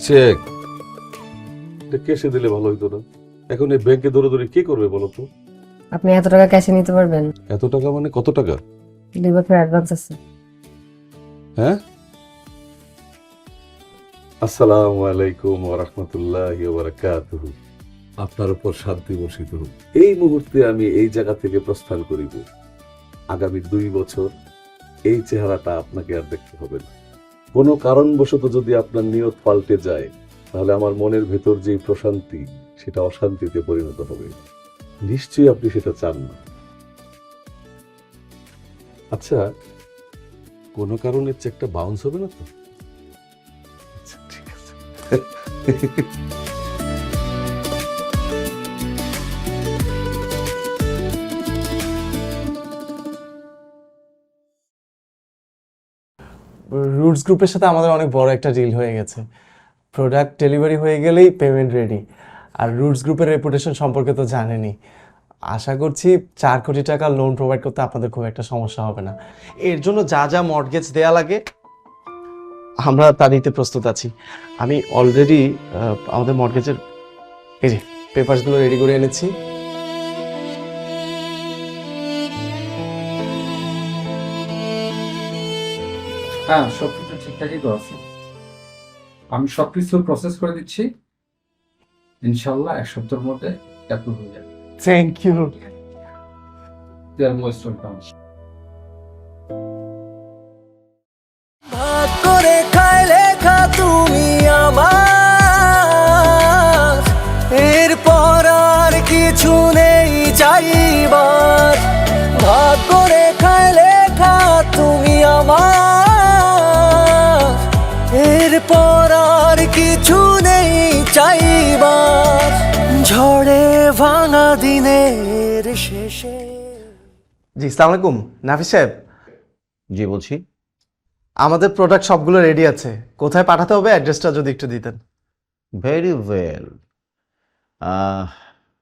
Check কেসে দিলে ভালো হইতো না? এখন এই ব্যাংকে দৌড়াদৌড়ি কি করবে বলো তো? আপনি এত টাকা ক্যাশে নিতে পারবেন? এত টাকা মানে কত টাকা? 2 বছর অ্যাডভান্স আছে। হ্যাঁ, আসসালামু আলাইকুম ওয়া রাহমাতুল্লাহি ওয়া বারাকাতুহু। আপনার উপর শান্তি বর্ষিত হোক। এই মুহূর্তে আমি এই জায়গা থেকে প্রস্থান করিব। আগামী 2 বছর এই চেহারাটা আপনাকে আর দেখতে হবে না। কোনো কারণবশত যদি আপনার নিয়ত পাল্টে যায়, তাহলে আমার মনের ভেতর যে প্রশান্তি, সেটা অশান্তিতে পরিণত হবে। নিশ্চয়ই আপনি সেটা চান না। আচ্ছা, কোনো কারণে চেকটা বাউন্স হবে না তো? আচ্ছা, ঠিক আছে। রুটস গ্রুপের সাথে আমাদের অনেক বড় একটা ডিল হয়ে গেছে। প্রোডাক্ট ডেলিভারি হয়ে গেলেই পেমেন্ট রেডি। আর রুটস গ্রুপের রেপুটেশন সম্পর্কে তো জানেনই। আশা করছি 4 কোটি টাকা লোন প্রোভাইড করতে আপনাদের খুব একটা সমস্যা হবে না। এর জন্য যা যা মর্টগেজ দেয়া লাগে আমরা তা দিতে প্রস্তুত আছি। আমি অলরেডি আমাদের মর্টগেজের এই যে পেপারসগুলো রেডি করে এনেছি। হ্যাঁ, সবকিছু ঠিকঠাকই তো আছে। আমি সবকিছু প্রসেস করে দিচ্ছি, ইনশাল্লাহ 1 সপ্তাহের মধ্যে অ্যাপ্রুভ হয়ে যাবে। Thank you. You are most welcome. ভাগ করে খায় লেখা তুমি আমার, এরপর আর কিছু নেই চাইবার। ভাগ করে খায় লেখা তুমি আমার, এরপর আর কিছু নেই চাইবার। ঝড়ে ভাঙা দিনের শেষে। জি, আসসালামু আলাইকুম নাফিস সাহেব। জি বলছি। আমাদের প্রোডাক্ট সবগুলো রেডি আছে, কোথায় পাঠাতে হবে অ্যাড্রেসটা যদি একটু দিতেন। Very well.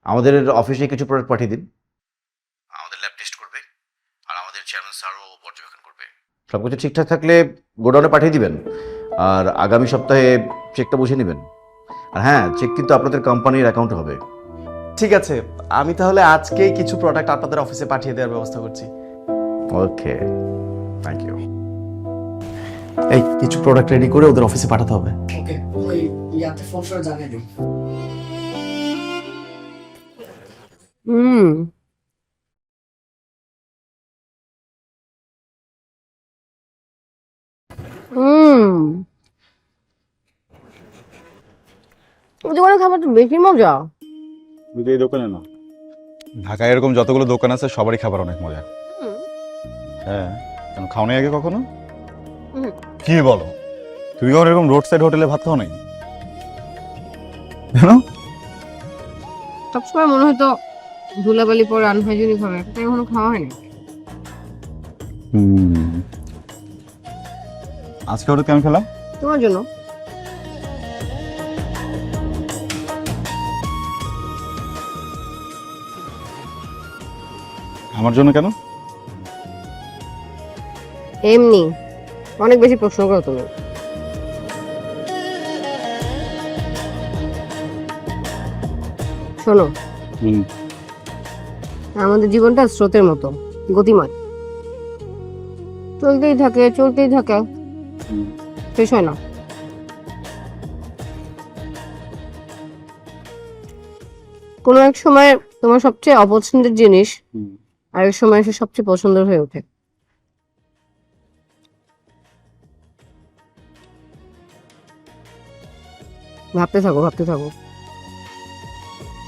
আমাদের অফিসে কিছু প্রোডাক্ট পাঠিয়ে দিন, আমাদের ল্যাব টেস্ট করবে আর আমাদের চেয়ারম্যান স্যারও পর্যবেক্ষণ করবে। সব কিছু ঠিকঠাক থাকলে গোডাউনে পাঠিয়ে দিবেন, আর আগামী সপ্তাহে চেকটা বুঝে নেবেন। আর হ্যাঁ, চেক কিন্তু আপনাদের কোম্পানির অ্যাকাউন্টে হবে। ঠিক আছে, আমি তাহলে আজকেই কিছু প্রোডাক্ট আপনাদের অফিসে পাঠিয়ে দেওয়ার ব্যবস্থা করছি। ওকে, থ্যাংক ইউ। এই কিছু প্রোডাক্ট রেডি করে ওদের অফিসে পাঠাতে হবে। ওকে, ওই ইয়াতে ফোন করে জানিয়ে দিন। হুম, হুম, ওই দোকানের খাবার তো বেশি মজা। শুধু এই দোকানে না, ঢাকায় এরকম যতগুলো দোকান আছে সবারই খাবার অনেক মজা। হ্যাঁ, কেন খাও নাই আগে কখনো? হুম। কি বলো, তুমি কখন এরকম রোড সাইড হোটেলে ভাত খাও নাই? কেন? সবসময় মনে হতো ধুলাবালি পরে আনহাইজেনিক হবে, তাই কখনো খাওয়া হয়নি। আজকে ওটা কেন খেলাম? তোমার জন্য। আমার জন্য কেন? এমনি অনেক বেশি প্রশ্ন করো তুমি। শোনো, আমাদের জীবনটা স্রোতের মতো গতিময়, চলতেই থাকে চলতেই থাকে, শেষ হয় না। কোনো এক সময় তোমার সবচেয়ে অপছন্দের জিনিস আরেক সময় এসে সবচেয়ে পছন্দের হয়ে ওঠে। ভাবতে থাকো ভাবতে থাকো,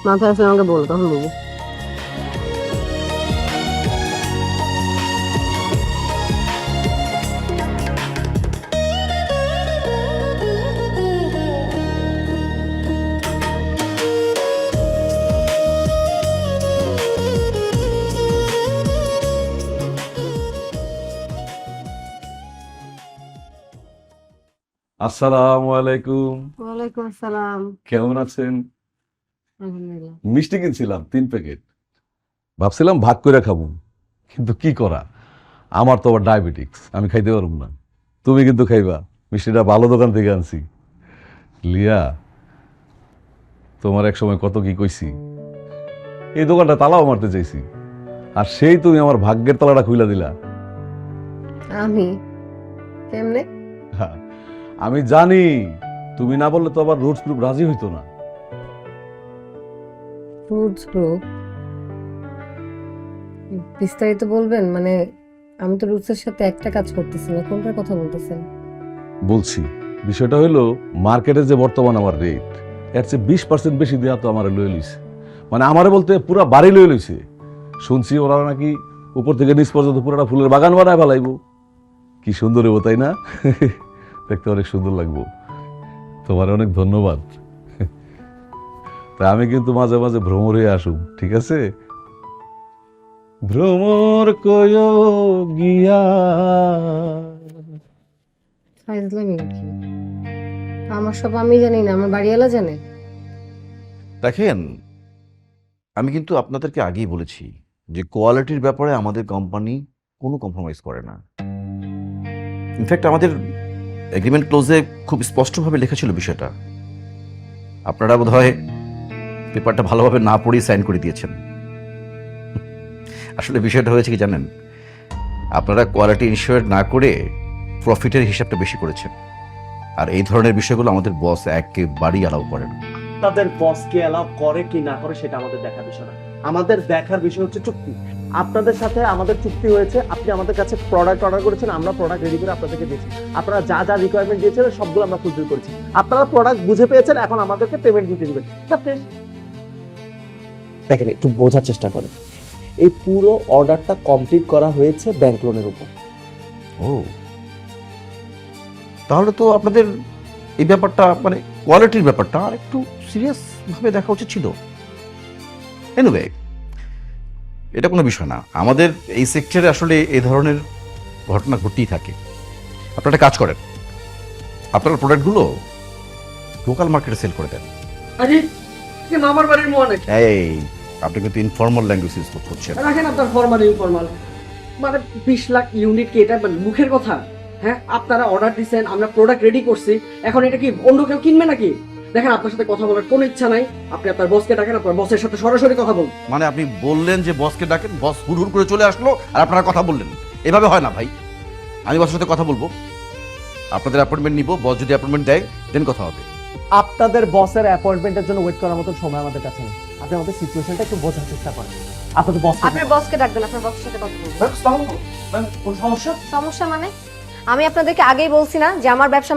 মাথায় আসলে আমাকে বলো, তখন বলবো। আসসালামু আলাইকুম। ওয়ালাইকুম আসসালাম। কেমন আছেন? আলহামদুলিল্লাহ। মিষ্টি কিনছিলাম 3 প্যাকেট, ভাবছিলাম ভাগ করে খাবো, কিন্তু কি করা, আমার তো আবার ডায়াবেটিক্স, আমি খাইতে পারবো না। তুমি কিন্তু খাইবা, মিষ্টিটা ভালো দোকান থেকে আনছি। লিয়া, তোমার এক সময় কত কি কইছি, এই দোকানটা তালাও মারতে চাইছি, আর সেই তুমি আমার ভাগ্যের তালাটা খুইলা দিলা। আমি কেমনে? হ্যাঁ, আমি জানি তুমি না বললে তো আবার রুটস গ্রুপ রাজি হইতো না। Roots group? বিস্তারিত বলবেন? মানে আমি তো রুটসের সাথে একটা কাজ করতেছি না, কোনটার কথা বলতেছেন? বলছি, বিষয়টা হলো মার্কেটে যে বর্তমান আমার রেট, এর চেয়ে 20% বেশি দেওয়া তো আমার লয়ে লইছে, মানে আমারে বলতে পুরা বাড়ি লয়ে লইছে। শুনছি ওরা নাকি উপর থেকে নিচ পর্যন্ত পুরোটা ফুলের বাগান বানায় ফেলাইবো। কি সুন্দর হইব তাই না? দেখতে অনেক সুন্দর লাগবো। তোমার অনেক ধন্যবাদ। তা আমি কিন্তু মাঝে মাঝে ভ্রমর হয়ে আসুম, ঠিক আছে? ভ্রমর কয় গিয়া। ফাইজলামি নাকি? আমার সব আমি জানি না, আমার বাড়িওয়ালা জানে। দেখেন, আমি কিন্তু আপনাদেরকে আগেই বলেছি যে কোয়ালিটির ব্যাপারে আমাদের কোম্পানি কোনো কম্প্রোমাইজ করে না। ইনফ্যাক্ট আমাদের এগ্রিমেন্ট ক্লোজে খুব স্পষ্টভাবে লেখা ছিল বিষয়টা। আপনারা বোধহয় পেপারটা ভালোভাবে না পড়েই সাইন করে দিয়েছেন। আসলে বিষয়টা হয়েছে কি জানেন, আপনারা কোয়ালিটি ইনশিওর না করে প্রফিটের হিসাবটা বেশি করেছেন, আর এই ধরনের বিষয়গুলো আমাদের বস একেবারেই অ্যালাউ করে না। তাদের বসকে অ্যালাউ করে কি না করে সেটা আমাদের দেখার বিষয় না। আমাদের দেখার বিষয় হচ্ছে চুক্তি। আপনাদের সাথে আমাদের চুক্তি হয়েছে, আপনি আমাদের কাছে প্রোডাক্ট অর্ডার করেছেন, আমরা প্রোডাক্ট রেডি করে আপনাদেরকে দিয়েছি। আপনারা যা যা রিকোয়ারমেন্ট দিয়েছিলেন সবগুলো আমরা ফুলফিল করেছি। আপনারা প্রোডাক্ট বুঝে পেয়েছেন, এখন আমাদেরকে পেমেন্ট দিতে দিবেন। দেখেন, একটু বোঝার চেষ্টা করেন, এই পুরো অর্ডারটা কমপ্লিট করা হয়েছে ব্যাংক লোনের উপর। ও, তাহলে তো আপনাদের এই ব্যাপারটা মানে কোয়ালিটির ব্যাপারটা আর একটু সিরিয়াস ভাবে দেখা উচিত ছিল। এনিওয়ে, এটা কোনো বিষয় না। আমাদের এই সেক্টরে আসলে এই ধরনের ঘটনা ঘটতেই থাকে। আপনারা একটা কাজ করেন, আপনার প্রোডাক্টগুলো লোকাল মার্কেটে সেল করে দেন। আরে মামার বাড়ির মোয়া নাকি? এই, আপনি কিন্তু ইনফর্মাল ল্যাঙ্গুয়েজ ইউজ করছেন। রাখেন আপনার ফর্মাল ইনফর্মাল, মানে 20 লাখ ইউনিট কি এটা মানে মুখের কথা? হ্যাঁ, আপনারা অর্ডার দিচ্ছেন, আমরা প্রোডাক্ট রেডি করছি, এখন এটা কি অন্য কেউ কিনবে নাকি? দেখেন, আপনার সাথে কথা বলার কোনো ইচ্ছা নাই, আপনি আপনার বসকে ডাকেন, আপনার বসের সাথে সরাসরি কথা বলুন। মানে আপনি বললেন যে বসকে ডাকেন, বস হুড় করে চলে আসলো আর আপনারা কথা বললেন। এভাবে হয় না ভাই। আমি বসের সাথে কথা বলবো, আপনাদের অ্যাপয়েন্টমেন্ট নিব, বস যদি অ্যাপয়েন্টমেন্ট দেয় দেন কথা হবে। আপনাদের বসের অ্যাপয়েন্টমেন্টের জন্য ওয়েট করার মতো সময় আমাদের কাছে নেই। আপনি আমাদের সিচুয়েশনটা একটু বোঝার চেষ্টা করেন। আপনাদের বস আপনার বসকে ডাকবেন, আপনার বসের সাথে কথা বলবেন। কোন সমস্যা? সমস্যা মানে? আমি আপনাদেরকে আগেই বলছি না যে আমার ব্যবসা